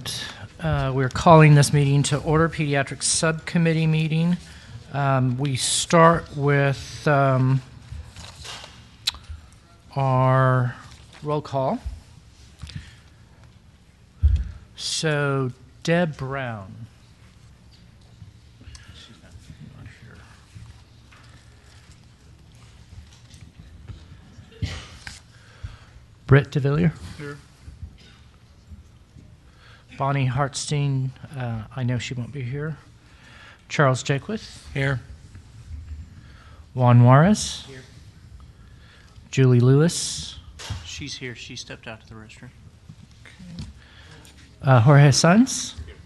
right. We're calling this meeting to order, Pediatric Subcommittee meeting. We start with our roll call. So, Deb Brown. She's not here. Britt DeVillier. Here. Bonnie Hartstein, I know she won't be here. Charles Jaquith. Here. Juan Juarez. Here. Julie Lewis. She's here. She stepped out to the restroom. Okay. Jorge Sanz. Here.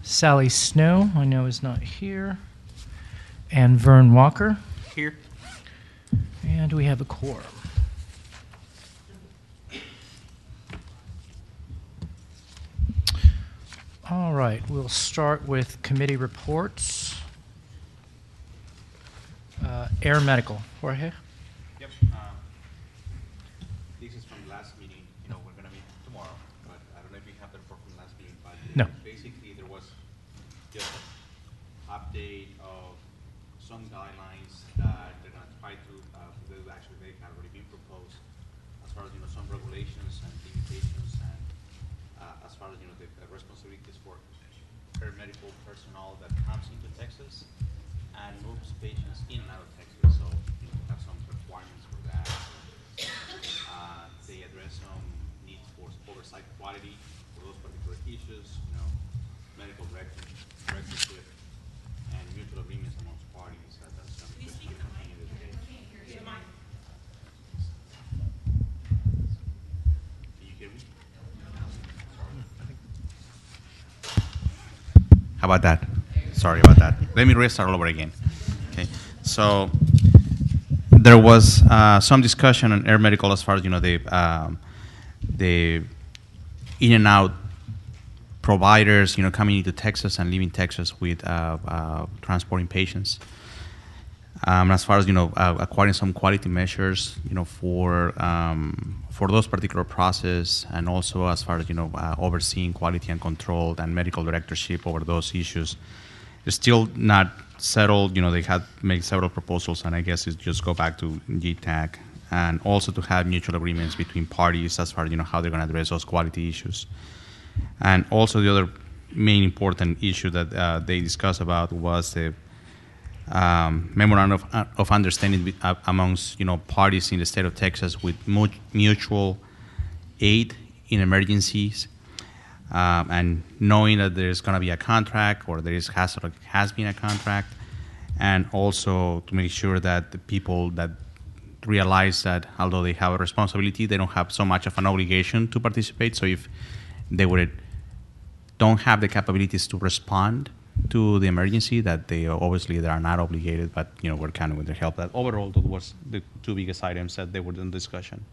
Sally Snow, I know is not here. And Vern Walker. Here. And we have a quorum. All right, we'll start with committee reports. Air Medical, Jorge. Yep. This is from last meeting. You know, we're going to meet tomorrow, but I don't know if you have the report from last meeting. But no. Basically, there was just an update of some guidelines that they're going to try to. Actually, they have already been proposed as far as some regulations and limitations and. As far as the responsibilities for paramedical personnel that comes into Texas and moves patients in and out of Texas, so we have some requirements for that. They address some needs for oversight quality for those particular issues, medical rectorship and mutual agreements amongst parties. That's something that we continue to do. Can you hear me? How about that? Sorry about that. Let me restart all over again. Okay. So there was some discussion on air medical as far as the in and out providers coming into Texas and leaving Texas with transporting patients. As far as acquiring some quality measures for those particular process, and also as far as overseeing quality and control and medical directorship over those issues, it's still not settled. They had made several proposals, and I guess it's just go back to GTAC, and also to have mutual agreements between parties as far as how they're going to address those quality issues. And also the other main important issue that they discussed about was the memorandum of understanding amongst parties in the state of Texas with mutual aid in emergencies, and knowing that there's going to be a contract, or has been a contract, and also to make sure that the people that realize that although they have a responsibility, they don't have so much of an obligation to participate. So if they don't have the capabilities to respond to the emergency, that they are not obligated, but we're kind of with their help. That overall, that was the two biggest items that they were in discussion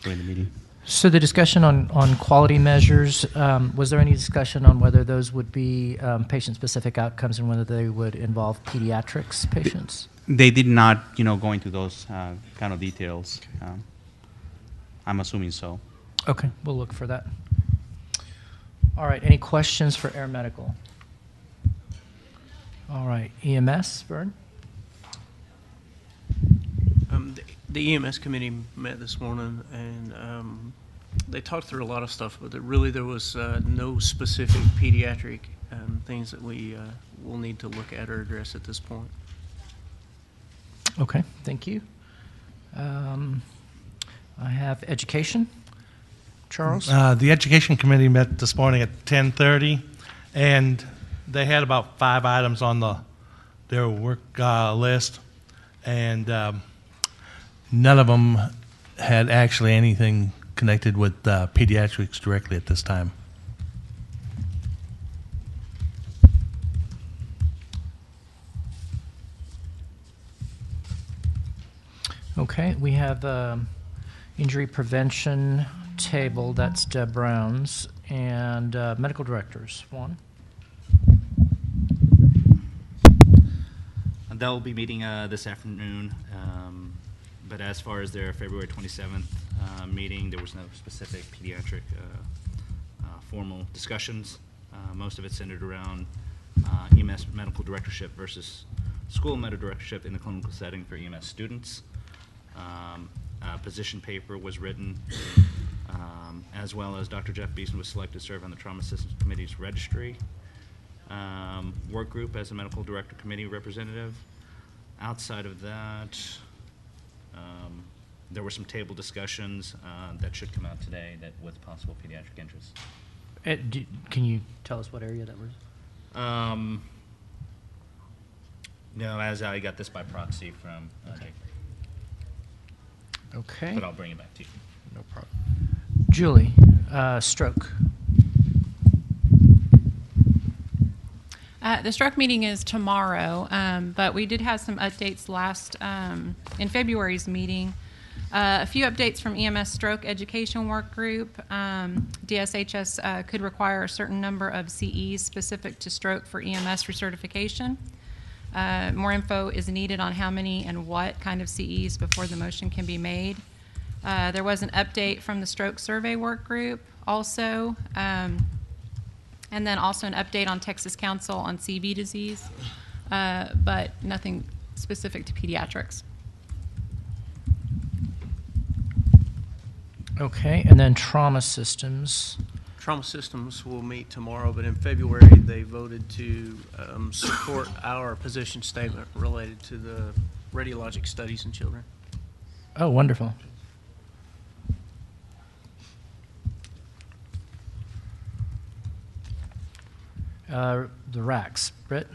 during the meeting. So the discussion on quality measures, was there any discussion on whether those would be patient-specific outcomes and whether they would involve pediatrics patients? They did not, go into those kind of details. I'm assuming so. Okay, we'll look for that. All right, any questions for Air Medical? All right, EMS, Vern? The EMS committee met this morning, and they talked through a lot of stuff, but there was no specific pediatric things that we will need to look at or address at this point. Okay, thank you. I have education. Charles? The Education Committee met this morning at 10:30, and they had about 5 items on their work list, and none of them had actually anything connected with pediatrics directly at this time. Okay, we have injury prevention table, that's Deb Brown's, and medical directors. Juan? They'll be meeting this afternoon, but as far as their February 27th meeting, there was no specific pediatric formal discussions. Most of it centered around EMS medical directorship versus school medical directorship in the clinical setting for EMS students. A position paper was written, as well as Dr. Jeff Beeson was selected to serve on the Trauma Systems Committee's registry work group as a medical director committee representative. Outside of that, there were some table discussions that should come out today that with possible pediatric interest. Can you tell us what area that was? No, as I got this by proxy from Jake, Okay. but I'll bring it back to you. No problem. Julie, stroke. The stroke meeting is tomorrow, but we did have some updates in February's meeting. A few updates from EMS Stroke Education Work Group. DSHS could require a certain number of CEs specific to stroke for EMS recertification. More info is needed on how many and what kind of CEs before the motion can be made. There was an update from the Stroke Survey Work Group also, and then also an update on Texas Council on CV disease, but nothing specific to pediatrics. Okay, and then trauma systems. Trauma Systems will meet tomorrow, but in February, they voted to support our position statement related to the radiologic studies in children. Oh, wonderful. The RACs. Britt?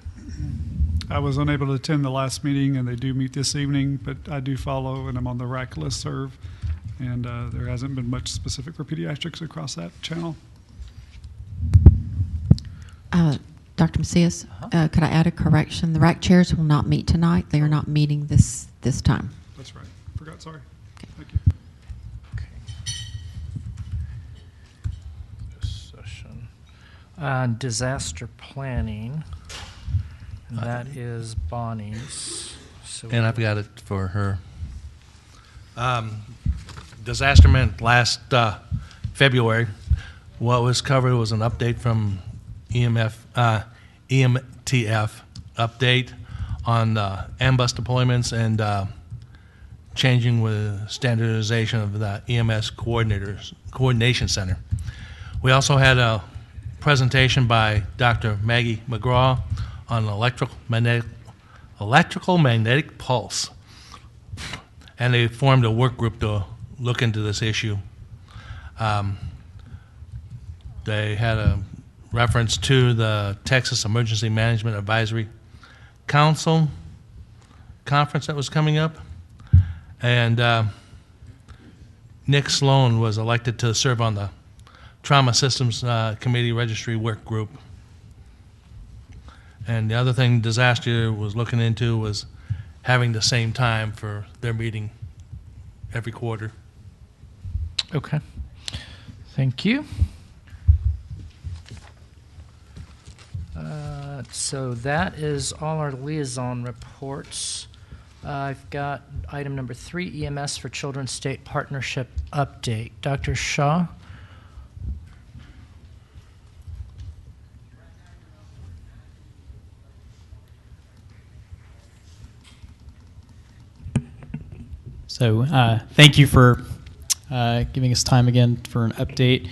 I was unable to attend the last meeting, and they do meet this evening, but I do follow, and I'm on the RAC listserv, and there hasn't been much specific for pediatrics across that channel. Dr. Macias, could I add a correction? The RAC chairs will not meet tonight. They are not meeting this time. That's right. Forgot, sorry. Okay. Thank you. Okay. This session. Disaster planning. And that is Bonnie's. So And I've got it for her. Disaster meant last February. What was covered was an update from EMTF update on AMBUS deployments and changing with standardization of the EMS coordination center. We also had a presentation by Dr. Maggie McGraw on electrical magnetic pulse, and they formed a work group to look into this issue. They had a reference to the Texas Emergency Management Advisory Council conference that was coming up, and Nick Sloan was elected to serve on the Trauma Systems Committee Registry Work Group. And the other thing Disaster was looking into was having the same time for their meeting every quarter. Okay. Thank you. So that is all our liaison reports. I've got item number 3, EMS for Children State Partnership Update. Dr. Shaw? So thank you for giving us time again for an update.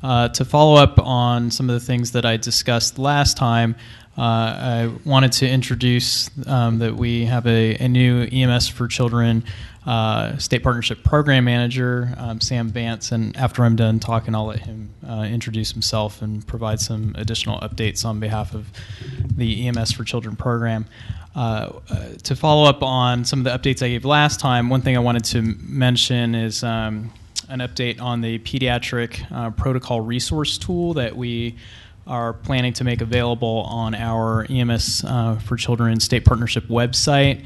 To follow up on some of the things that I discussed last time, I wanted to introduce that we have a new EMS for Children State Partnership Program Manager, Sam Vance, and after I'm done talking, I'll let him introduce himself and provide some additional updates on behalf of the EMS for Children program. To follow up on some of the updates I gave last time, one thing I wanted to mention is an update on the pediatric protocol resource tool that we are planning to make available on our EMS for Children State Partnership website.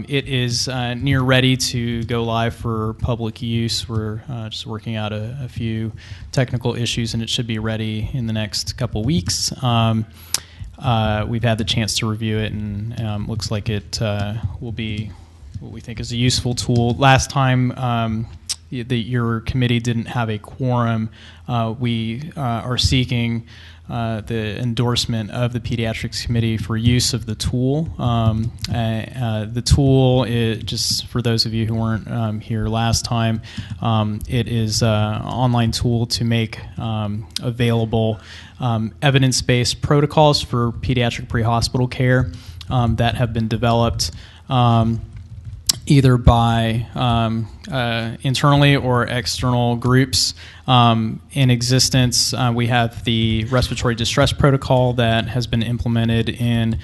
It is near ready to go live for public use. We're just working out a few technical issues, and it should be ready in the next couple weeks. We've had the chance to review it, and looks like it will be what we think is a useful tool. Last time your committee didn't have a quorum, we are seeking the endorsement of the Pediatrics Committee for use of the tool. The tool, just for those of you who weren't here last time, it is an online tool to make available evidence-based protocols for pediatric pre-hospital care that have been developed either by internally or external groups. In existence, we have the respiratory distress protocol that has been implemented in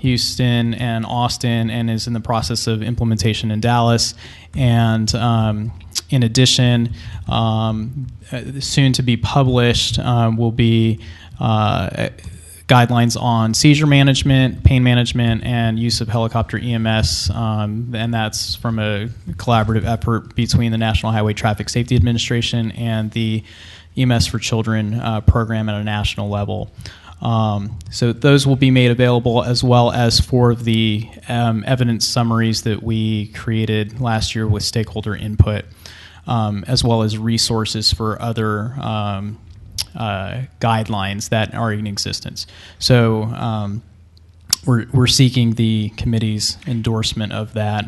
Houston and Austin and is in the process of implementation in Dallas. And in addition, soon to be published will be guidelines on seizure management, pain management, and use of helicopter EMS, and that's from a collaborative effort between the National Highway Traffic Safety Administration and the EMS for Children program at a national level. So those will be made available, as well as for the evidence summaries that we created last year with stakeholder input, as well as resources for other guidelines that are in existence. So we're seeking the committee's endorsement of that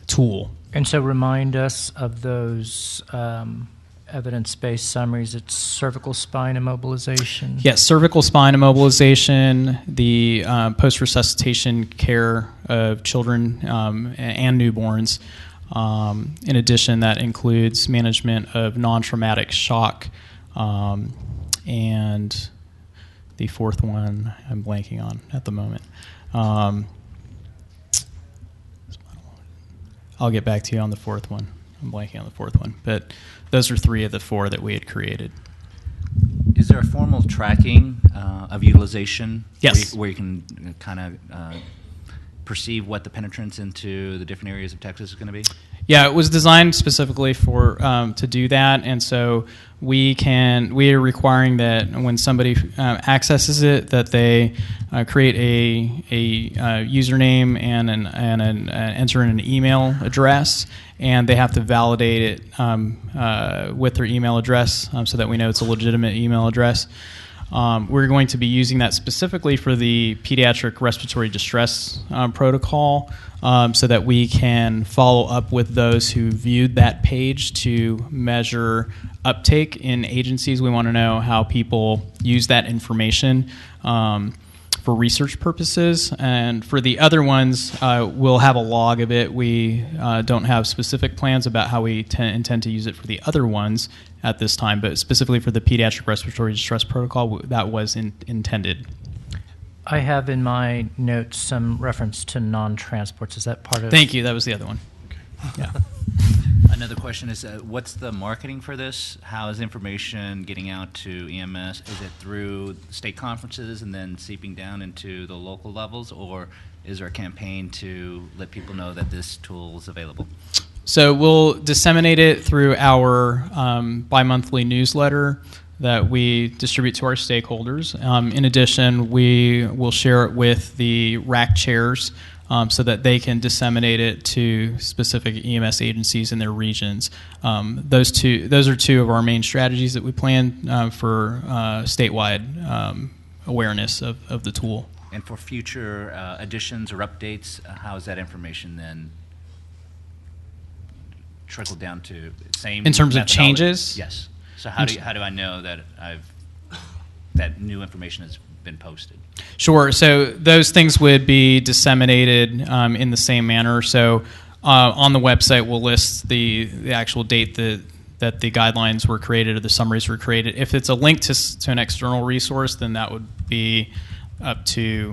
tool. And so remind us of those evidence-based summaries. It's cervical spine immobilization. Yes, cervical spine immobilization, the post-resuscitation care of children and newborns. In addition, that includes management of non-traumatic shock, and the fourth one I'm blanking on at the moment. I'll get back to you on the fourth one. I'm blanking on the fourth one. But those are three of the four that we had created. Is there a formal tracking of utilization? Yes. Where you can kind of perceive what the penetrance into the different areas of Texas is going to be? Yeah, it was designed specifically for to do that, and so we are requiring that when somebody accesses it, that they create a username and enter in an email address, and they have to validate it with their email address so that we know it's a legitimate email address. We're going to be using that specifically for the pediatric respiratory distress protocol, so that we can follow up with those who viewed that page to measure uptake in agencies. We want to know how people use that information for research purposes. And for the other ones, we'll have a log of it. We don't have specific plans about how we intend to use it for the other ones at this time, but specifically for the pediatric respiratory distress protocol, that was intended. I have in my notes some reference to non-transports. Is that part of? Thank you. That was the other one. Okay. Yeah. Another question is, what's the marketing for this? How is information getting out to EMS? Is it through state conferences and then seeping down into the local levels, or is there a campaign to let people know that this tool is available? So we'll disseminate it through our bi-monthly newsletter that we distribute to our stakeholders. In addition, we will share it with the RAC chairs so that they can disseminate it to specific EMS agencies in their regions. Those are two of our main strategies that we plan for statewide awareness of the tool. And for future additions or updates, how is that information then trickled down to same in terms of methodology? changes? Yes. So how do I know that that new information has been posted? Sure. So those things would be disseminated in the same manner. So on the website, we'll list the actual date that the guidelines were created or the summaries were created. If it's a link to an external resource, then that would be up to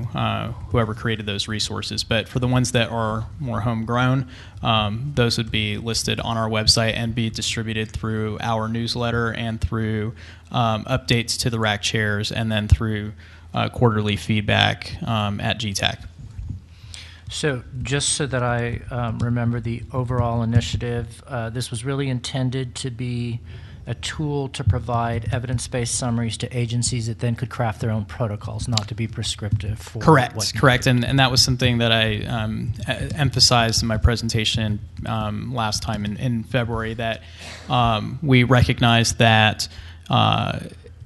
whoever created those resources. But for the ones that are more homegrown, those would be listed on our website and be distributed through our newsletter and through updates to the RAC chairs, and then through quarterly feedback at GTAC. So just so that I remember the overall initiative, this was really intended to be a tool to provide evidence-based summaries to agencies that then could craft their own protocols, not to be prescriptive for Correct. And that was something that I emphasized in my presentation last time in February, that we recognize that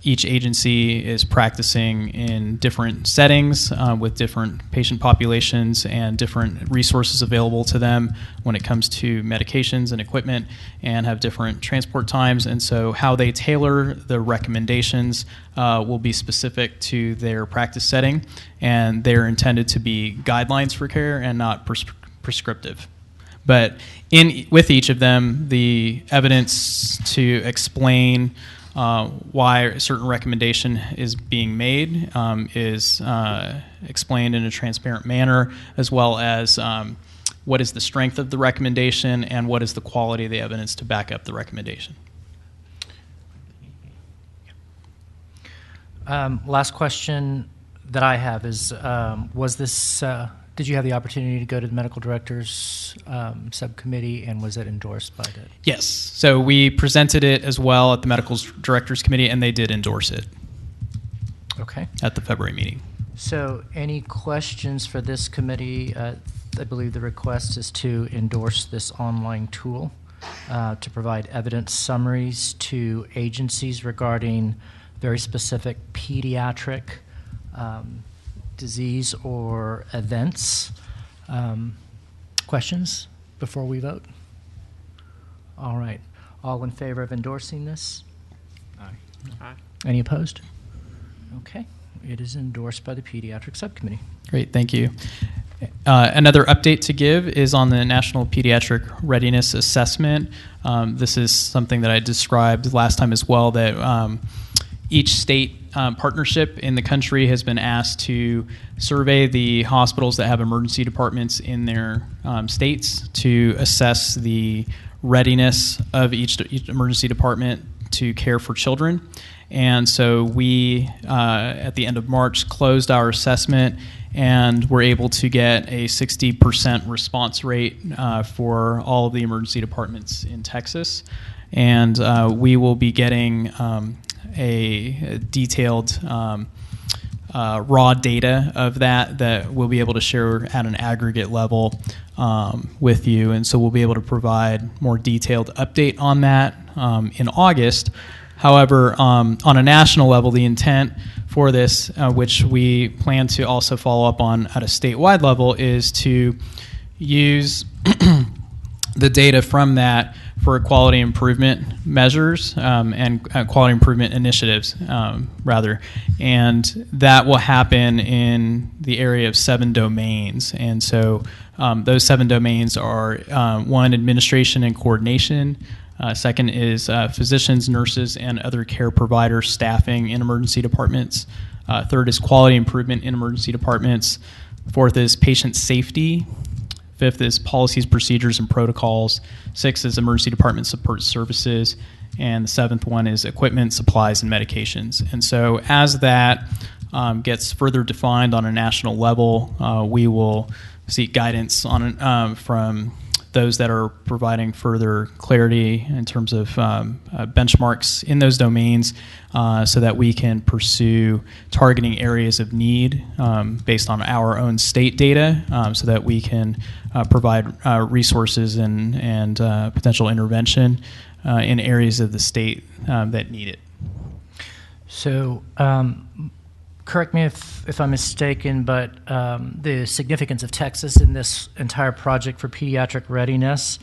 each agency is practicing in different settings with different patient populations and different resources available to them when it comes to medications and equipment, and have different transport times. And so how they tailor the recommendations will be specific to their practice setting, and they're intended to be guidelines for care and not prescriptive. But with each of them, the evidence to explain why a certain recommendation is being made is explained in a transparent manner, as well as what is the strength of the recommendation and what is the quality of the evidence to back up the recommendation. Last question that I have is, did you have the opportunity to go to the medical directors subcommittee, and was it endorsed by the? Yes. So we presented it as well at the medical directors committee, and they did endorse it. Okay. At the February meeting. So any questions for this committee? I believe the request is to endorse this online tool to provide evidence summaries to agencies regarding very specific pediatric disease or events. Questions before we vote? All right. All in favor of endorsing this? Aye. Any opposed? Okay. It is endorsed by the Pediatric Subcommittee. Great, thank you. Another update to give is on the National Pediatric Readiness Assessment. This is something that I described last time as well, that each state partnership in the country has been asked to survey the hospitals that have emergency departments in their states to assess the readiness of each emergency department to care for children. And so we, at the end of March, closed our assessment and were able to get a 60% response rate for all of the emergency departments in Texas. And we will be getting a detailed raw data of that we'll be able to share at an aggregate level with you. And so we'll be able to provide more detailed update on that in August. However, on a national level, the intent for this, which we plan to also follow up on at a statewide level, is to use the data from that for quality improvement measures and quality improvement initiatives, rather. And that will happen in the area of 7 domains. And so those 7 domains are, 1, administration and coordination. Second is physicians, nurses, and other care providers staffing in emergency departments. Third is quality improvement in emergency departments. Fourth is patient safety. Fifth is policies, procedures, and protocols. Sixth is emergency department support services. And the 7th one is equipment, supplies, and medications. And so as that gets further defined on a national level, we will seek guidance on from those that are providing further clarity in terms of benchmarks in those domains, so that we can pursue targeting areas of need based on our own state data, so that we can provide resources and potential intervention in areas of the state that need it. So correct me if I'm mistaken, but the significance of Texas in this entire project for pediatric readiness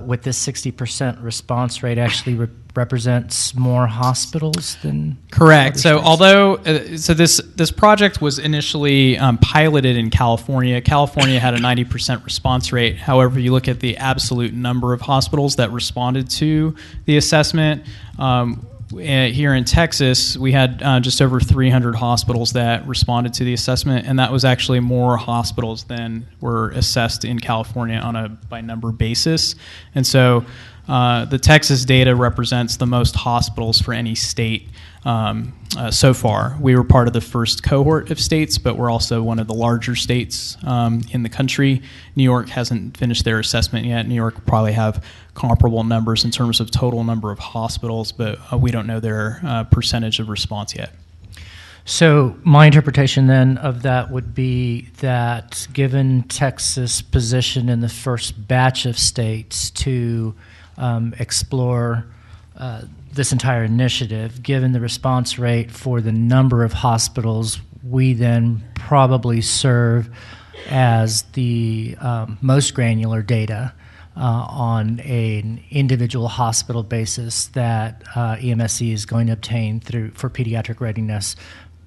with this 60% response rate actually represents more hospitals than correct. other So states? although this project was initially piloted in California, California had a 90% response rate. However, you look at the absolute number of hospitals that responded to the assessment. Here in Texas, we had just over 300 hospitals that responded to the assessment, and that was actually more hospitals than were assessed in California on a by number basis. And so the Texas data represents the most hospitals for any state so far. We were part of the first cohort of states, but we're also one of the larger states in the country. New York hasn't finished their assessment yet. New York will probably have comparable numbers in terms of total number of hospitals, but we don't know their percentage of response yet. So my interpretation then of that would be that given Texas' position in the first batch of states to explore this entire initiative, given the response rate for the number of hospitals, we then probably serve as the most granular data on an individual hospital basis that EMSC is going to obtain for pediatric readiness,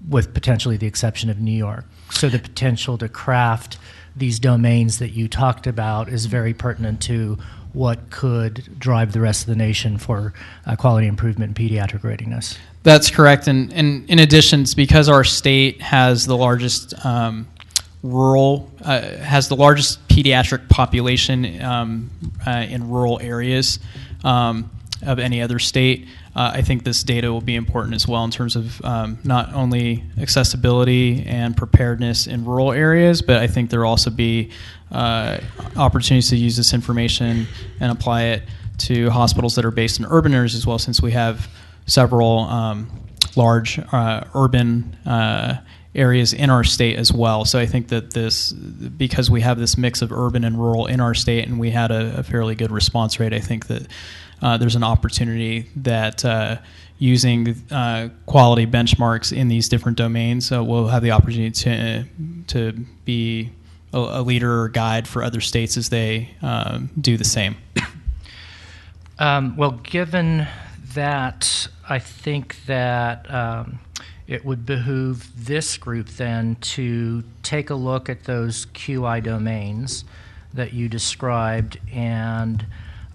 with potentially the exception of New York. So the potential to craft these domains that you talked about is very pertinent to what could drive the rest of the nation for quality improvement in pediatric readiness. That's correct. And in addition, it's because our state has the largest has the largest pediatric population in rural areas of any other state. I think this data will be important as well in terms of not only accessibility and preparedness in rural areas, but I think there will also be opportunities to use this information and apply it to hospitals that are based in urban areas as well, since we have several large urban areas in our state as well. So I think that because we have this mix of urban and rural in our state, and we had a fairly good response rate, I think that there's an opportunity that using quality benchmarks in these different domains, we'll have the opportunity to be a leader or guide for other states as they do the same. Well, given that, I think that it would behoove this group then to take a look at those QI domains that you described, and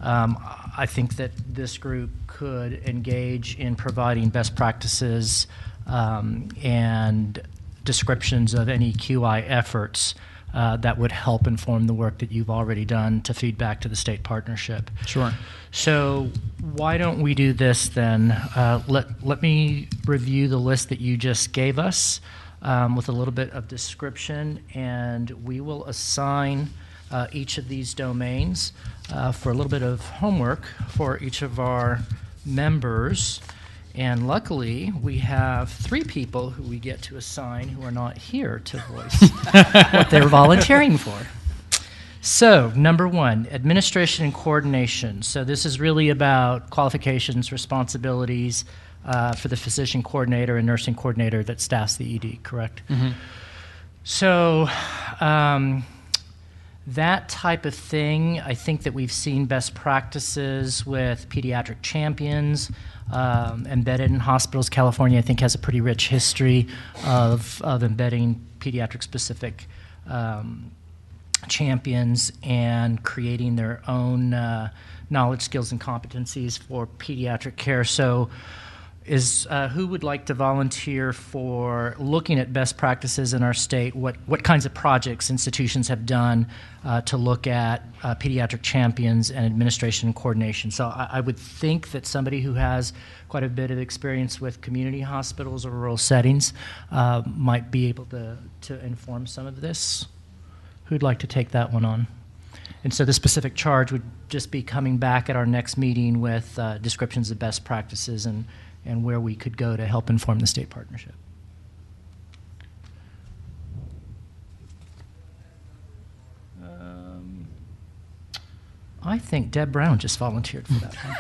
I think that this group could engage in providing best practices and descriptions of any QI efforts that would help inform the work that you've already done to feed back to the state partnership. Sure. So why don't we do this then? Let me review the list that you just gave us with a little bit of description, and we will assign each of these domains for a little bit of homework for each of our members. And luckily, we have 3 people who we get to assign who are not here to voice what they're volunteering for. So, number 1, administration and coordination. So this is really about qualifications, responsibilities for the physician coordinator and nursing coordinator that staffs the ED, correct? Mm-hmm. So that type of thing, I think that we've seen best practices with pediatric champions embedded in hospitals. California, I think, has a pretty rich history of embedding pediatric-specific champions and creating their own knowledge, skills, and competencies for pediatric care. So who would like to volunteer for looking at best practices in our state? What kinds of projects institutions have done to look at pediatric champions and administration and coordination? So I would think that somebody who has quite a bit of experience with community hospitals or rural settings might be able to inform some of this. Who'd like to take that one on? And so the specific charge would just be coming back at our next meeting with descriptions of best practices and where we could go to help inform the state partnership. I think Deb Brown just volunteered for that one.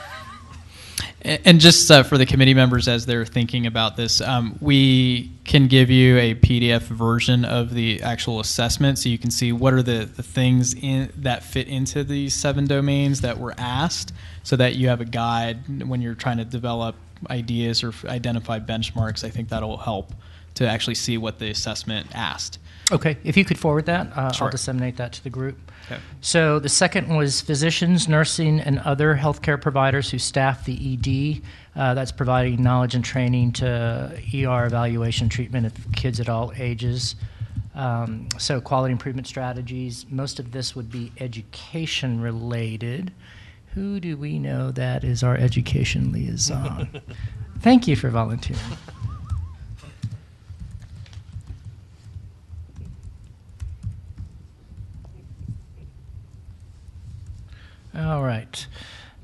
And just for the committee members as they're thinking about this, we can give you a PDF version of the actual assessment so you can see what are the things that fit into these 7 domains that were asked, so that you have a guide when you're trying to develop ideas or identify benchmarks. I think that'll help to actually see what the assessment asked. Okay, if you could forward that, Sure. I'll disseminate that to the group. Okay. So the second was physicians, nursing, and other healthcare providers who staff the ED. That's providing knowledge and training to ER evaluation treatment of kids at all ages. So quality improvement strategies. Most of this would be education related. Who do we know that is our education liaison? Thank you for volunteering. All right.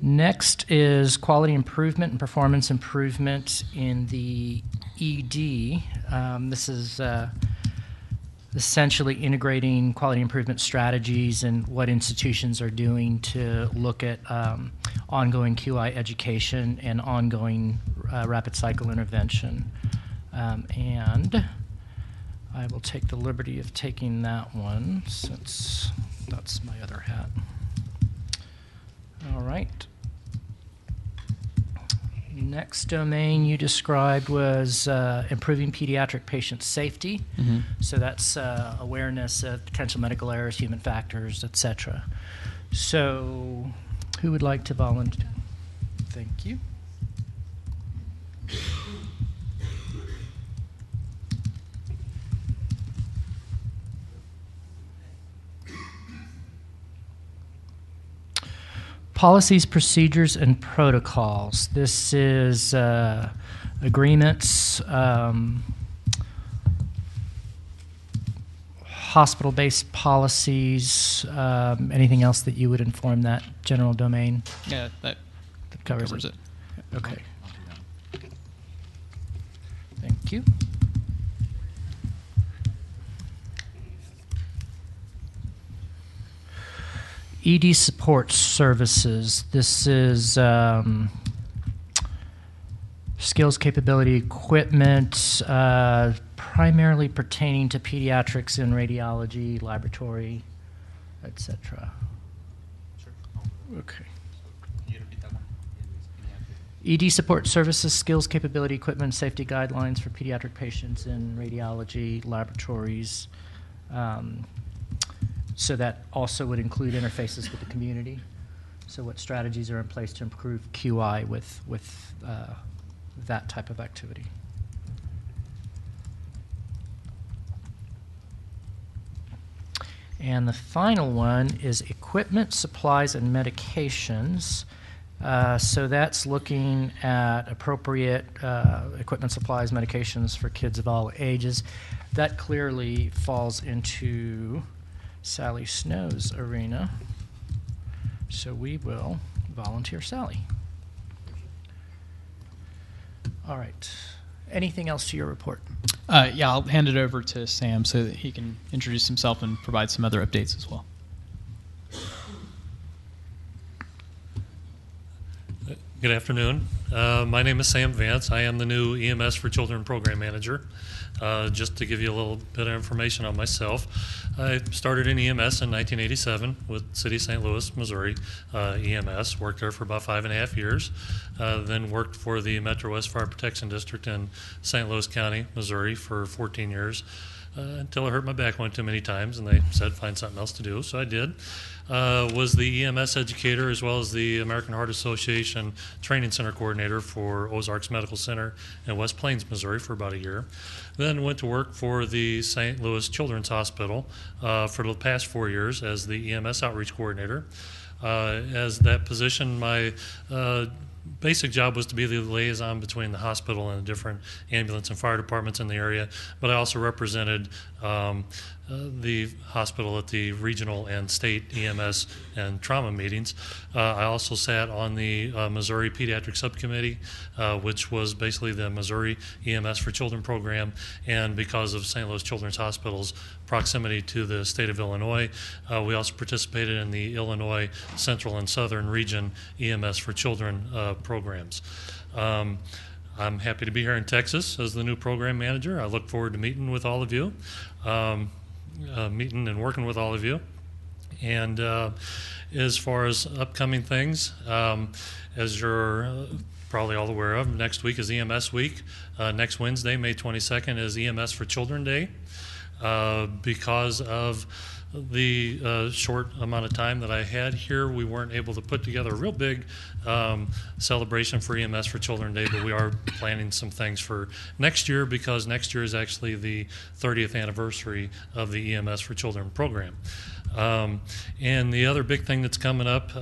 Next is quality improvement and performance improvement in the ED. This is essentially integrating quality improvement strategies and what institutions are doing to look at ongoing QI education and ongoing rapid cycle intervention. And I will take the liberty of taking that one since that's my other hat. All right. Next domain you described was improving pediatric patient safety. Mm-hmm. So that's awareness of potential medical errors, human factors, etc. So who would like to volunteer? Thank you. Policies, procedures, and protocols. This is agreements, hospital-based policies, anything else that you would inform that general domain? Yeah, that covers it. Okay. Thank you. ED support services. This is skills, capability, equipment, primarily pertaining to pediatrics in radiology, laboratory, etc. Okay. ED support services, skills, capability, equipment, safety guidelines for pediatric patients in radiology, laboratories. So that also would include interfaces with the community. So what strategies are in place to improve QI with that type of activity? And the final one is equipment, supplies, and medications. So that's looking at appropriate equipment, supplies, medications for kids of all ages. That clearly falls into Sally Snow's arena. So we will volunteer Sally. All right. Anything else to your report? Yeah, I'll hand it over to Sam so that he can introduce himself and provide some other updates as well. Good afternoon. My name is Sam Vance. I am the new EMS for Children Program Manager. Just to give you a little bit of information on myself, I started in EMS in 1987 with City of St. Louis, Missouri EMS. Worked there for about 5.5 years. Then worked for the Metro West Fire Protection District in St. Louis County, Missouri for 14 years. Until I hurt my back one too many times, and they said find something else to do, so I did. Was the EMS educator as well as the American Heart Association Training Center coordinator for Ozarks Medical Center in West Plains, Missouri for about a year. Then went to work for the St. Louis Children's Hospital for the past 4 years as the EMS outreach coordinator. As that position, my basic job was to be the liaison between the hospital and the different ambulance and fire departments in the area, but I also represented the hospital at the regional and state EMS and trauma meetings. I also sat on the Missouri Pediatric Subcommittee, which was basically the Missouri EMS for Children program, and because of St. Louis Children's Hospital's proximity to the state of Illinois, we also participated in the Illinois Central and Southern Region EMS for Children programs. I'm happy to be here in Texas as the new program manager. I look forward to meeting with all of you, meeting and working with all of you. And as far as upcoming things, as you're probably all aware of, next week is EMS week. Next Wednesday, May 22nd, is EMS for Children Day. Because of the short amount of time that I had here, we weren't able to put together a real big celebration for EMS for Children Day, but we are planning some things for next year because next year is actually the 30th anniversary of the EMS for Children program. And the other big thing that's coming up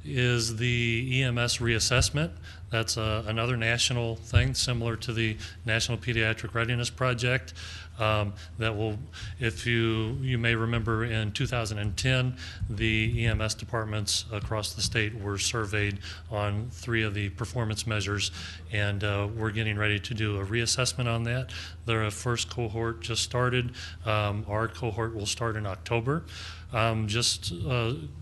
is the EMS reassessment. That's another national thing similar to the National Pediatric Readiness Project. That will, if you may remember, in 2010, the EMS departments across the state were surveyed on 3 of the performance measures, and we're getting ready to do a reassessment on that. The first cohort just started. Our cohort will start in October. Just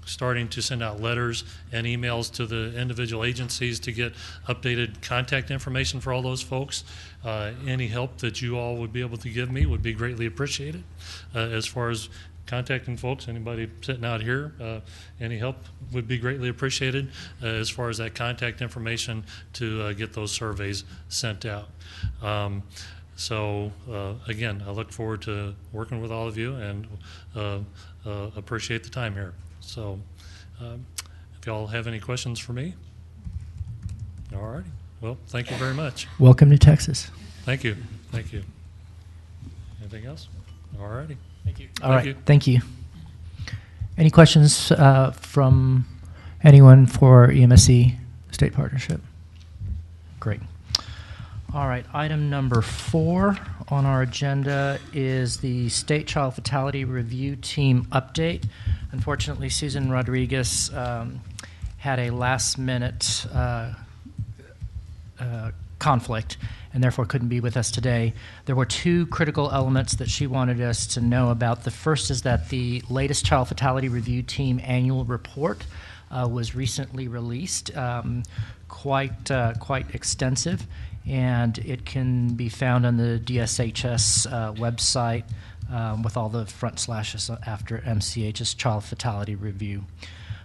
starting to send out letters and emails to the individual agencies to get updated contact information for all those folks. Any help that you all would be able to give me would be greatly appreciated. As far as contacting folks, anybody sitting out here, any help would be greatly appreciated as far as that contact information to get those surveys sent out. So again, I look forward to working with all of you and appreciate the time here. So if y'all have any questions for me, all righty. Well, thank you very much. Welcome to Texas. Thank you. Thank you. Anything else? All righty. Thank you. All right, thank you. Any questions from anyone for EMSC State Partnership? Great. All right, item number 4 on our agenda is the State Child Fatality Review Team update. Unfortunately, Susan Rodriguez had a last-minute conflict and therefore couldn't be with us today. There were 2 critical elements that she wanted us to know about. The first is that the latest Child Fatality Review Team annual report was recently released, quite extensive, and it can be found on the DSHS website with all the front slashes after MCH's Child Fatality Review.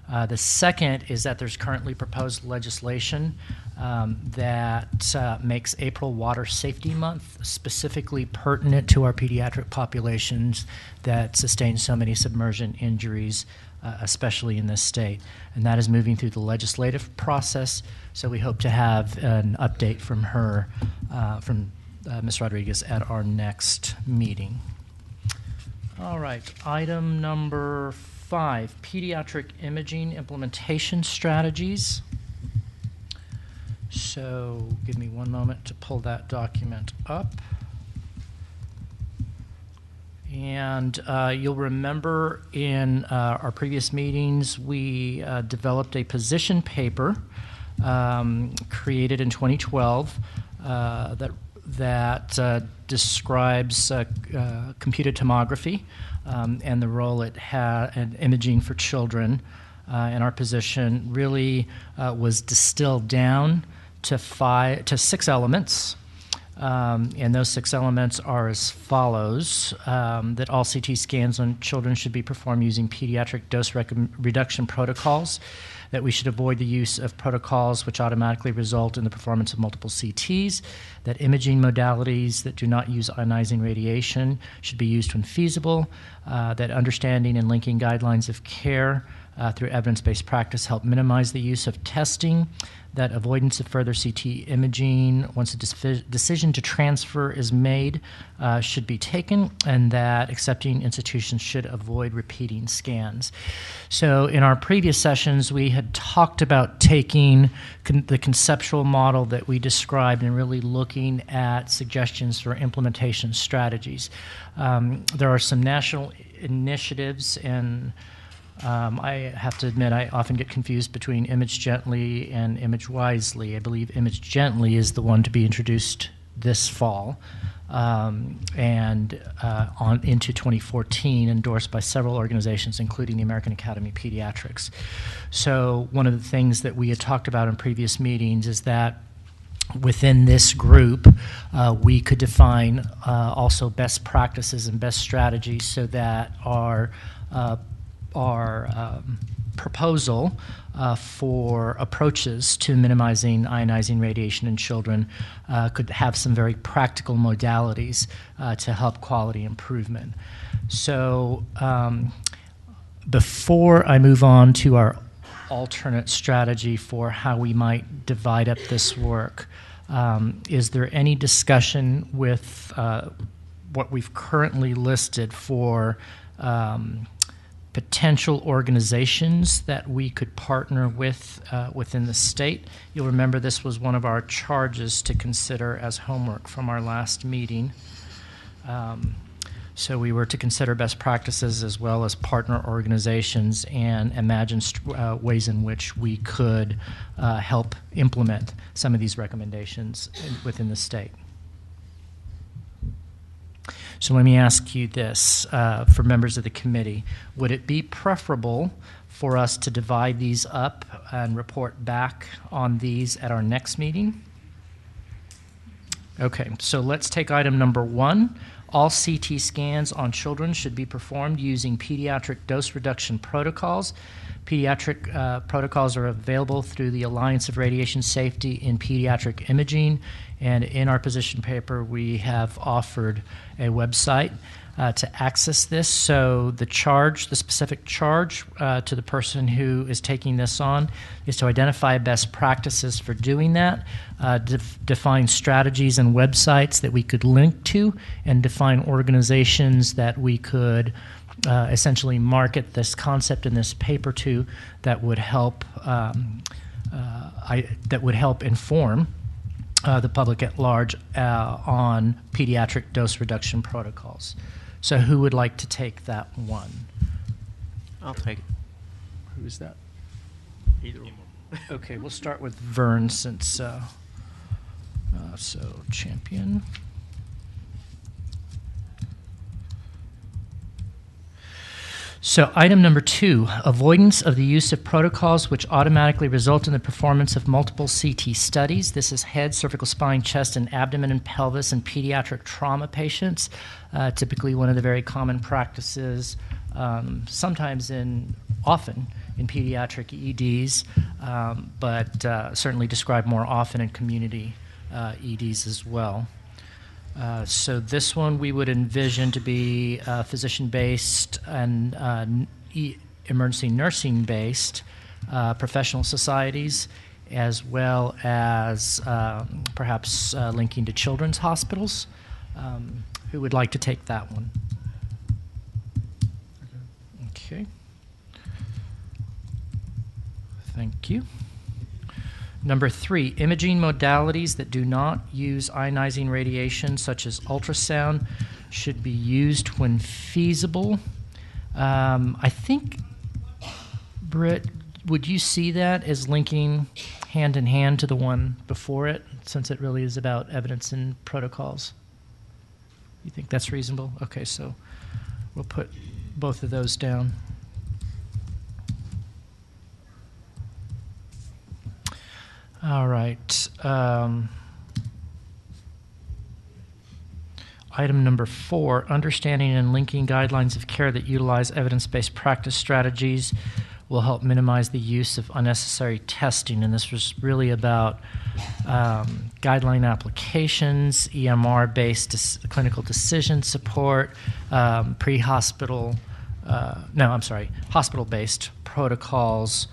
The second is that there's currently proposed legislation that makes April Water Safety Month specifically pertinent to our pediatric populations that sustain so many submersion injuries, especially in this state. And that is moving through the legislative process, so we hope to have an update from her, from Ms. Rodriguez at our next meeting. All right, item number 5, pediatric imaging implementation strategies. So give me one moment to pull that document up. And you'll remember in our previous meetings, we developed a position paper created in 2012 that describes computed tomography and the role it had in imaging for children. And our position really was distilled down to 6 elements. And those 6 elements are as follows: that all CT scans on children should be performed using pediatric dose reduction protocols, that we should avoid the use of protocols which automatically result in the performance of multiple CTs, that imaging modalities that do not use ionizing radiation should be used when feasible, that understanding and linking guidelines of care through evidence-based practice help minimize the use of testing, that avoidance of further CT imaging once a decision to transfer is made should be taken, and that accepting institutions should avoid repeating scans. So in our previous sessions, we had talked about taking the conceptual model that we described and really looking at suggestions for implementation strategies. There are some national initiatives, and I have to admit, I often get confused between Image Gently and Image Wisely. I believe Image Gently is the one to be introduced this fall and on into 2014, endorsed by several organizations, including the American Academy of Pediatrics. So one of the things that we had talked about in previous meetings is that within this group, we could define also best practices and best strategies so that our proposal for approaches to minimizing ionizing radiation in children could have some very practical modalities to help quality improvement. So before I move on to our alternate strategy for how we might divide up this work, is there any discussion with what we've currently listed for potential organizations that we could partner with within the state. You'll remember this was one of our charges to consider as homework from our last meeting. So we were to consider best practices as well as partner organizations and imagine ways in which we could help implement some of these recommendations within the state. So let me ask you this for members of the committee. Would it be preferable for us to divide these up and report back on these at our next meeting? Okay, so let's take item number 1. All CT scans on children should be performed using pediatric dose reduction protocols. Pediatric protocols are available through the Alliance of Radiation Safety in Pediatric Imaging, and in our position paper we have offered a website to access this. So the specific charge to the person who is taking this on is to identify best practices for doing that, define strategies and websites that we could link to, and define organizations that we could essentially market this concept in this paper to that would help inform the public at large on pediatric dose reduction protocols. So who would like to take that one? I'll take it. Who is that? Either one. Okay, we'll start with Vern since, so champion. So item number 2, avoidance of the use of protocols which automatically result in the performance of multiple CT studies. This is head, cervical spine, chest, and abdomen and pelvis in pediatric trauma patients. Typically one of the very common practices, often in pediatric EDs, but certainly described more often in community EDs as well. So this one we would envision to be physician-based and emergency nursing-based professional societies, as well as perhaps linking to children's hospitals. Who would like to take that one? Okay. Thank you. Number 3, imaging modalities that do not use ionizing radiation, such as ultrasound, should be used when feasible. I think, Britt, would you see that as linking hand in hand to the one before it, since it really is about evidence and protocols? You think that's reasonable? Okay, so we'll put both of those down. All right. Item number 4, understanding and linking guidelines of care that utilize evidence-based practice strategies will help minimize the use of unnecessary testing. And this was really about guideline applications, EMR-based clinical decision support, hospital-based protocols.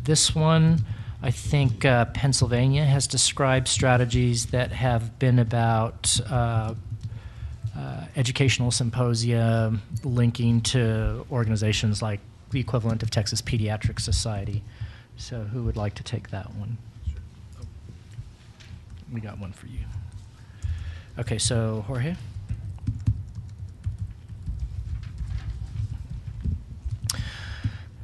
This one, I think Pennsylvania has described strategies that have been about educational symposia linking to organizations like the equivalent of Texas Pediatric Society. So who would like to take that one? We got one for you. Okay, so Jorge?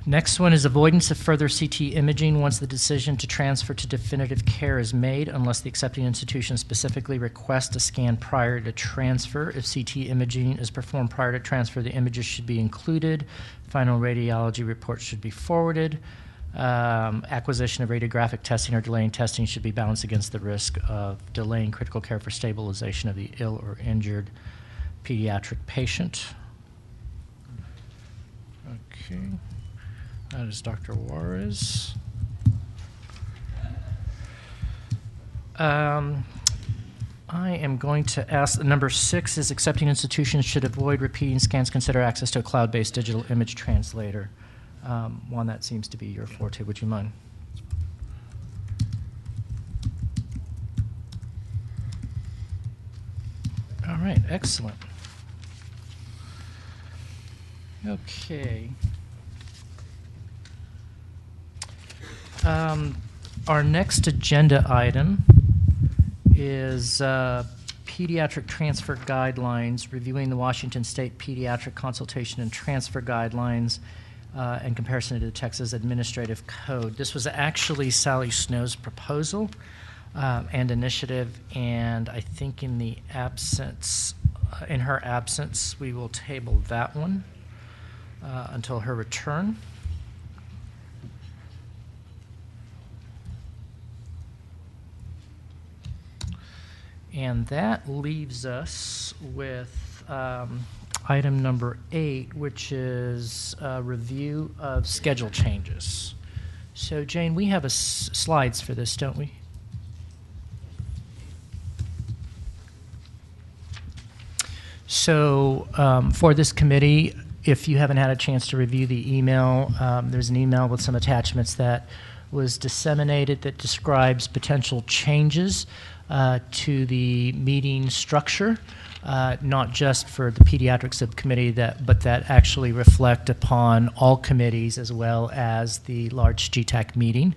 Next one is avoidance of further CT imaging once the decision to transfer to definitive care is made, unless the accepting institution specifically requests a scan prior to transfer. If CT imaging is performed prior to transfer, the images should be included. Final radiology reports should be forwarded. Acquisition of radiographic testing or delaying testing should be balanced against the risk of delaying critical care for stabilization of the ill or injured pediatric patient. Okay. That is Dr. Juarez. I am going to ask, number 6 is accepting institutions should avoid repeating scans, consider access to a cloud-based digital image translator. One that seems to be your forte. Would you mind? All right, excellent. Okay. Our next agenda item is Pediatric Transfer Guidelines, reviewing the Washington State Pediatric Consultation and Transfer Guidelines in comparison to the Texas Administrative Code. This was actually Sally Snow's proposal and initiative, and I think in her absence, we will table that one until her return. And that leaves us with item number 8, which is a review of schedule changes. So, Jane, we have slides for this, don't we? So, for this committee, if you haven't had a chance to review the email, there's an email with some attachments that was disseminated that describes potential changes to the meeting structure, not just for the pediatric subcommittee, but that actually reflect upon all committees as well as the large GTAC meeting.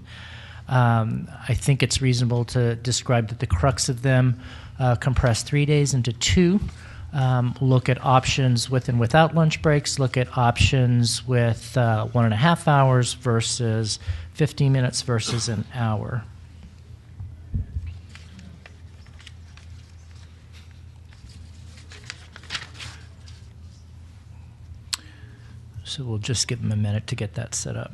I think it's reasonable to describe that the crux of them compress 3 days into 2. Look at options with and without lunch breaks, look at options with 1.5 hours versus 15 minutes versus an hour. So we'll just give them a minute to get that set up.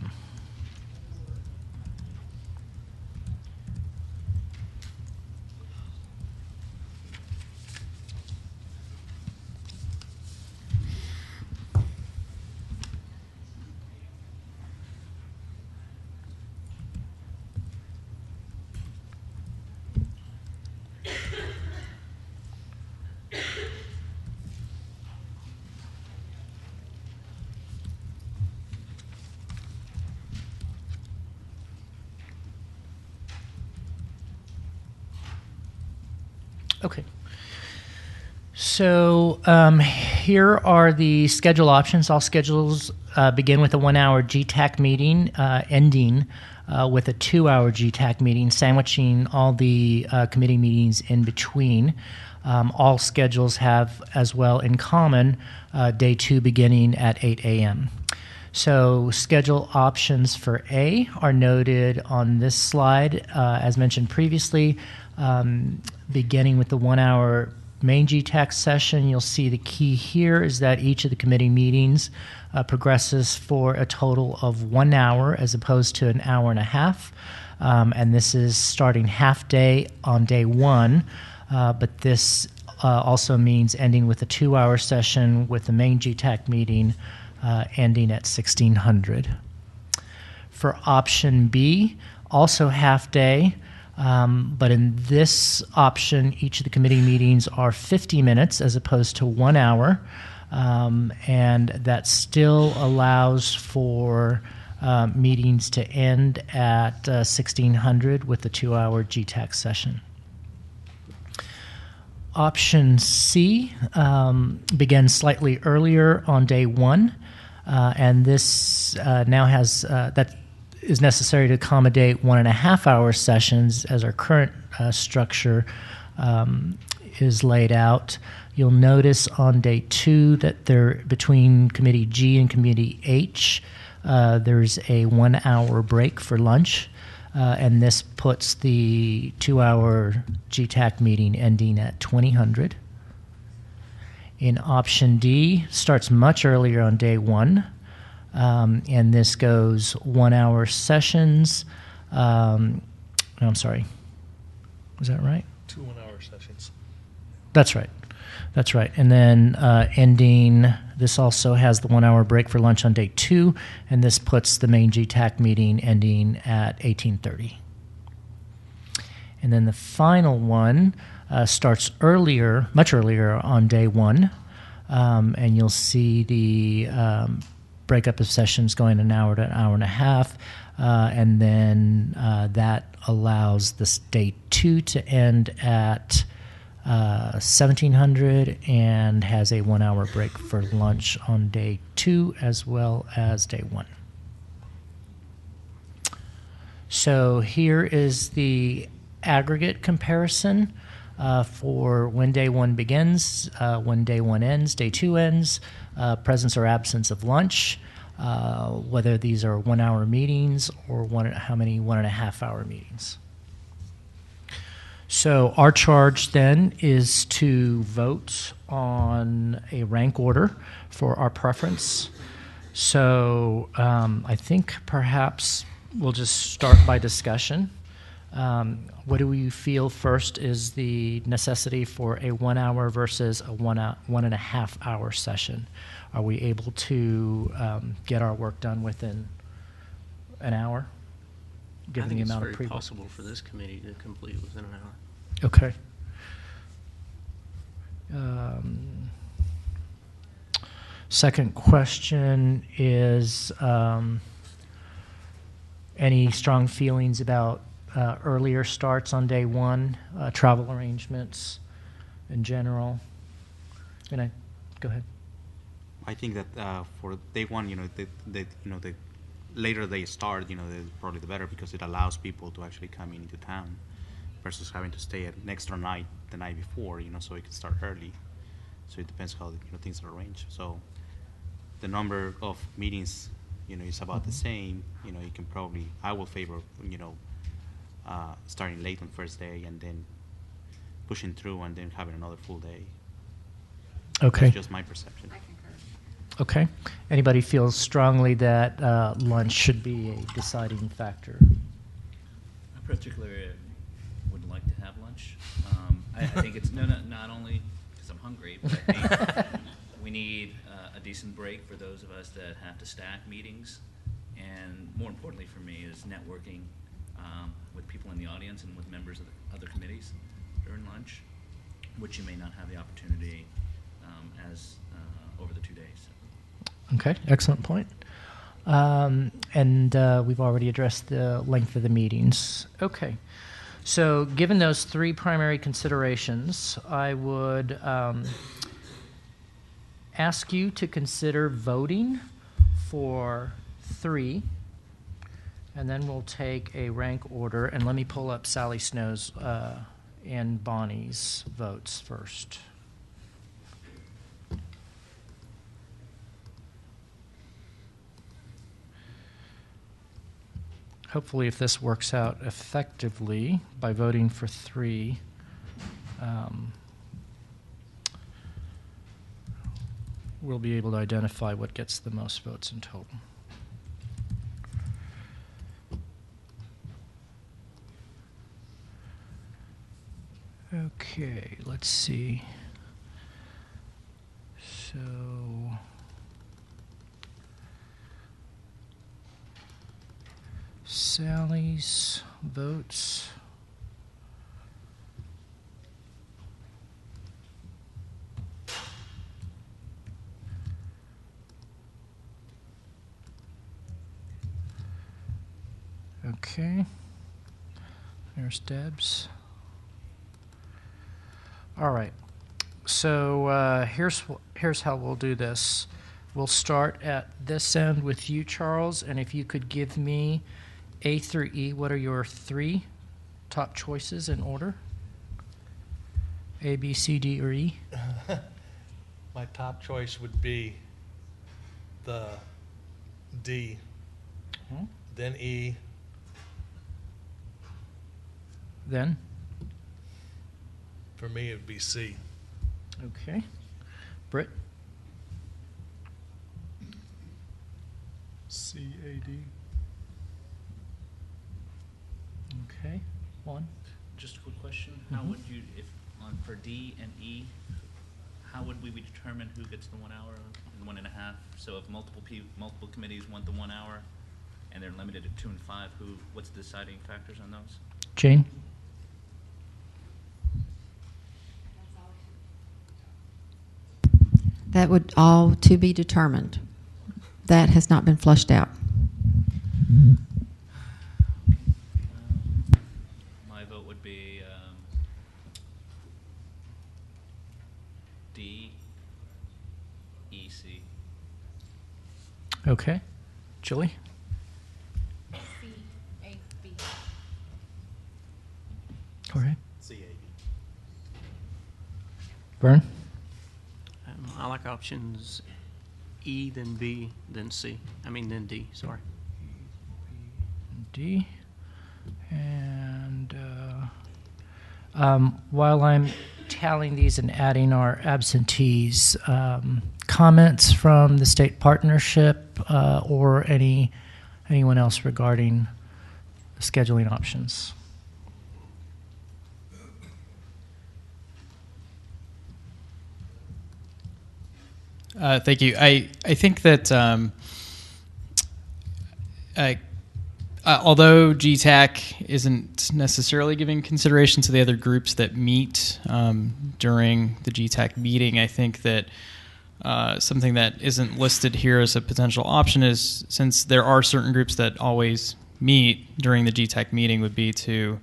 Okay. So here are the schedule options. All schedules begin with a 1-hour GTAC meeting, ending with a 2-hour GTAC meeting, sandwiching all the committee meetings in between. All schedules have as well in common day 2 beginning at 8 a.m. So schedule options for A are noted on this slide, as mentioned previously. Beginning with the 1-hour main GTAC session, you'll see the key here is that each of the committee meetings progresses for a total of 1 hour as opposed to an hour and a half. And this is starting half day on day 1, but this also means ending with a 2-hour session with the main GTAC meeting ending at 1600. For option B, also half day. But in this option, each of the committee meetings are 50 minutes as opposed to 1 hour, and that still allows for meetings to end at 1600 with the 2-hour GTAC session. Option C begins slightly earlier on day 1, and this now has that is necessary to accommodate 1.5-hour sessions as our current structure is laid out. You'll notice on day 2 that there, between Committee G and Committee H, there's a 1-hour break for lunch, and this puts the 2-hour GTAC meeting ending at 2000. In option D, starts much earlier on day 1. And this goes 1-hour sessions. No, I'm sorry. Is that right? 2 1-hour sessions. That's right. That's right. And then ending, this also has the 1-hour break for lunch on day 2, and this puts the main GTAC meeting ending at 1830. And then the final one starts earlier, much earlier on day 1, and you'll see the breakup of sessions going an hour to an hour and a half, and then that allows this day 2 to end at 1700, and has a 1 hour break for lunch on day 2 as well as day 1. So here is the aggregate comparison for when day 1 begins, when day 1 ends, day 2 ends, presence or absence of lunch, whether these are 1 hour meetings or how many 1.5 hour meetings. So our charge then is to vote on a rank order for our preference. So I think perhaps we'll just start by discussion. What do we feel first is the necessity for a 1 hour versus a 1.5 hour session? Are we able to get our work done within an hour, I given think the it's amount very of pre-work? possible for this committee to complete within an hour. Okay. Second question is any strong feelings about earlier starts on day 1, travel arrangements in general? Go ahead. I think that for day 1, the later they start, the probably the better, because it allows people to actually come into town versus having to stay an extra night the night before, so it can start early. So it depends how things are arranged. So the number of meetings, is about the same. You can probably, I will favor, starting late on first day and then pushing through and then having another full day. Okay. That's just my perception. Okay. Anybody feels strongly that lunch should be a deciding factor? I particularly would like to have lunch. I think it's not only because I'm hungry, but I think we need a decent break for those of us that have to stack meetings. And more importantly for me is networking with people in the audience and with members of the other committees during lunch, which you may not have the opportunity as over the 2 days. Okay, excellent point. And we've already addressed the length of the meetings. Okay, so given those 3 primary considerations, I would ask you to consider voting for 3, and then we'll take a rank order. And let me pull up Sally Snow's and Bonnie's votes first. Hopefully, if this works out effectively by voting for 3, we'll be able to identify what gets the most votes in total. Okay, let's see. So Sally's votes. Okay. There's Deb's. All right. So here's how we'll do this. We'll start at this end with you, Charles, and if you could give me A through E, what are your 3 top choices in order? A, B, C, D, or E? My top choice would be the D, then E, Then? for me it'd be C. Okay. Britt? CAD. Okay. 1. Just a quick question: how would you, if for D and E, how would we determine who gets the 1 hour and 1.5? So if multiple committees want the 1 hour, and they're limited to 2 and 5, what's the deciding factors on those? Jane? That would all to be determined. That has not been flushed out. My vote would be Okay. Julie? Go ahead. Vern? I like options E, then B, then C. Then D, sorry. D. And while I'm tallying these and adding our absentees, comments from the state partnership or anyone else regarding scheduling options? Thank you. I think that although GTAC isn't necessarily giving consideration to the other groups that meet during the GTAC meeting, I think that something that isn't listed here as a potential option is, since there are certain groups that always meet during the GTAC meeting, would be to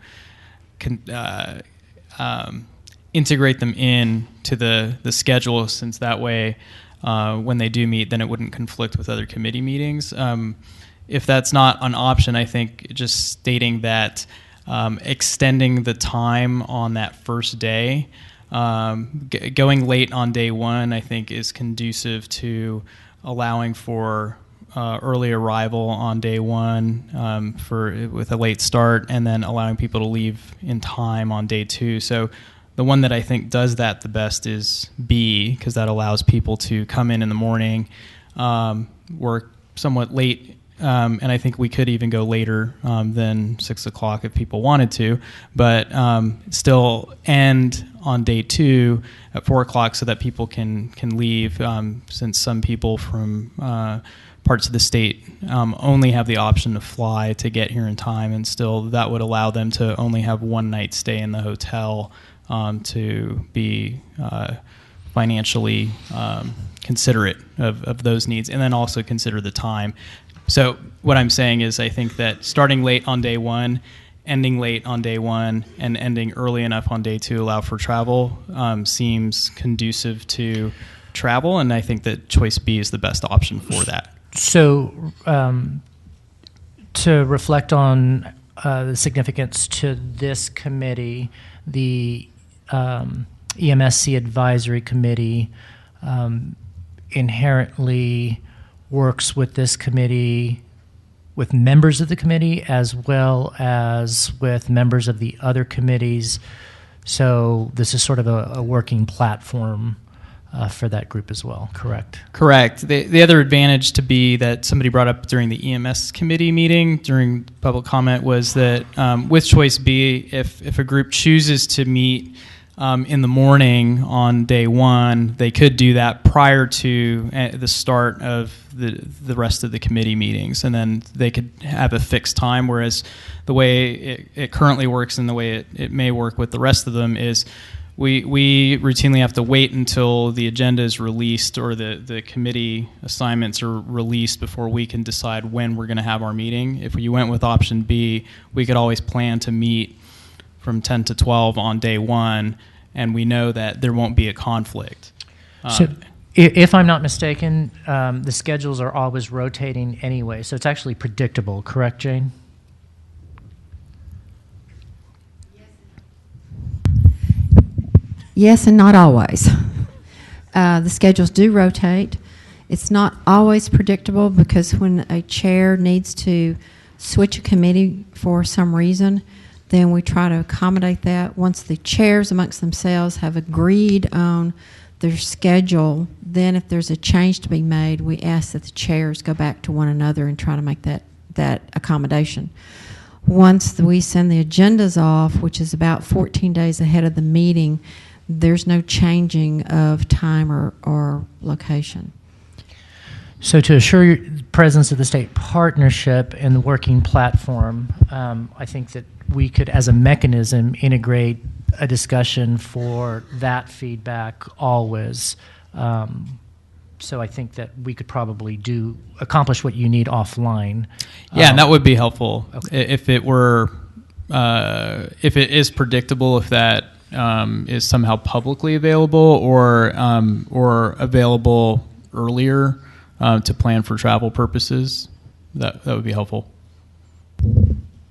integrate them in to the schedule, since that way when they do meet, then it wouldn't conflict with other committee meetings. If that's not an option, I think just stating that extending the time on that first day, going late on day one, I think is conducive to allowing for early arrival on day one with a late start, and then allowing people to leave in time on day two. So the one that I think does that the best is B, because that allows people to come in the morning, work somewhat late, and I think we could even go later than 6 o'clock if people wanted to, but still end on day two at 4 o'clock so that people can leave, since some people from parts of the state only have the option to fly to get here in time, and still that would allow them to only have one night stay in the hotel to be financially considerate of those needs, and then also consider the time. So what I'm saying is, I think that starting late on day one, ending late on day one, and ending early enough on day two allow for travel seems conducive to travel, and I think that choice B is the best option for that. So to reflect on the significance to this committee, the EMSC Advisory Committee inherently works with this committee, with members of the committee, as well as with members of the other committees. So this is sort of a working platform for that group as well, correct? Correct. The other advantage to be that somebody brought up during the EMS committee meeting during public comment was that with Choice B, if a group chooses to meet in the morning on day one, they could do that prior to the start of the rest of the committee meetings, and then they could have a fixed time, whereas the way it currently works and the way it may work with the rest of them is we routinely have to wait until the agenda is released or the committee assignments are released before we can decide when we're going to have our meeting. If you went with option B, we could always plan to meet from 10 to 12 on day one, and we know that there won't be a conflict. So if I'm not mistaken, the schedules are always rotating anyway, so it's actually predictable, correct, Jane? Yes, and not always. The schedules do rotate. It's not always predictable, because when a chair needs to switch a committee for some reason, then we try to accommodate that. Once the chairs amongst themselves have agreed on their schedule, then if there's a change to be made, we ask that the chairs go back to one another and try to make that accommodation. Once we send the agendas off, which is about 14 days ahead of the meeting, there's no changing of time or location. So to assure your presence of the state partnership and the working platform, I think that we could, as a mechanism, integrate a discussion for that feedback always. So I think that we could probably accomplish what you need offline. Yeah, and that would be helpful. Okay. If it were, if it is predictable, if that is somehow publicly available or available earlier to plan for travel purposes? That would be helpful.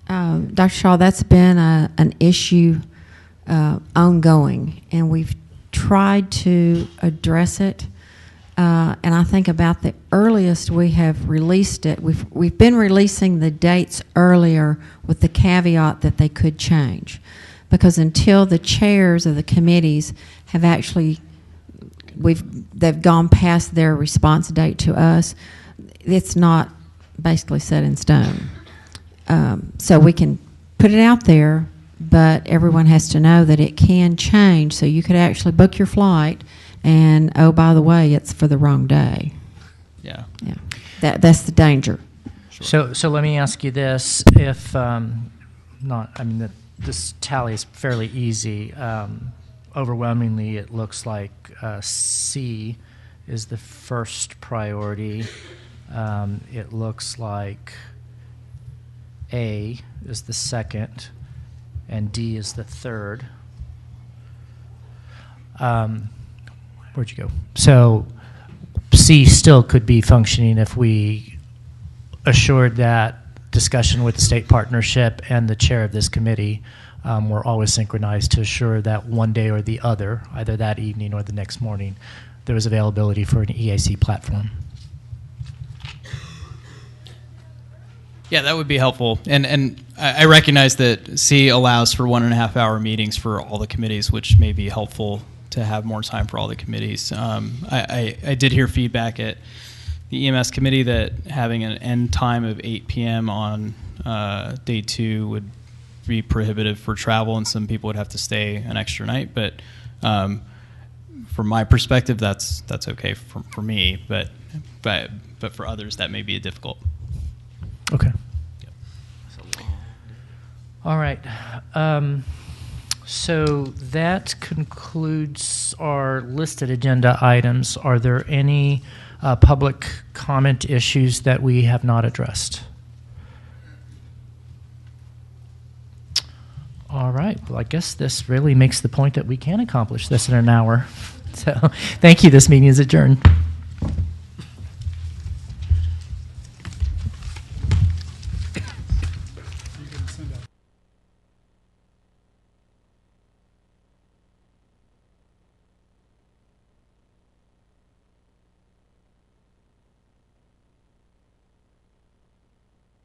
Dr. Shaw, that's been an issue ongoing, and we've tried to address it. And I think about the earliest we have released it, we've been releasing the dates earlier with the caveat that they could change, because until the chairs of the committees have actually they've gone past their response date to us, it's not basically set in stone. So we can put it out there, but everyone has to know that it can change. So you could actually book your flight, and oh, by the way, it's for the wrong day. Yeah. Yeah, that's the danger. So let me ask you this: if this tally is fairly easy. Overwhelmingly, it looks like C is the first priority. It looks like A is the second, and D is the third. Where'd you go? So C still could be functioning if we assured that discussion with the state partnership and the chair of this committee were always synchronized to assure that one day or the other, either that evening or the next morning, there was availability for an EAC platform. Yeah, that would be helpful. And I recognize that C allows for 1.5 hour meetings for all the committees, which may be helpful to have more time for all the committees. I did hear feedback at the EMS committee that having an end time of 8 p.m. on day 2 would be prohibitive for travel, and some people would have to stay an extra night. But from my perspective, that's okay for me. But for others, that may be difficult. Okay. All right. So that concludes our listed agenda items. Are there any public comment issues that we have not addressed? All right. Well, I guess this really makes the point that we can accomplish this in an hour. So thank you. This meeting is adjourned.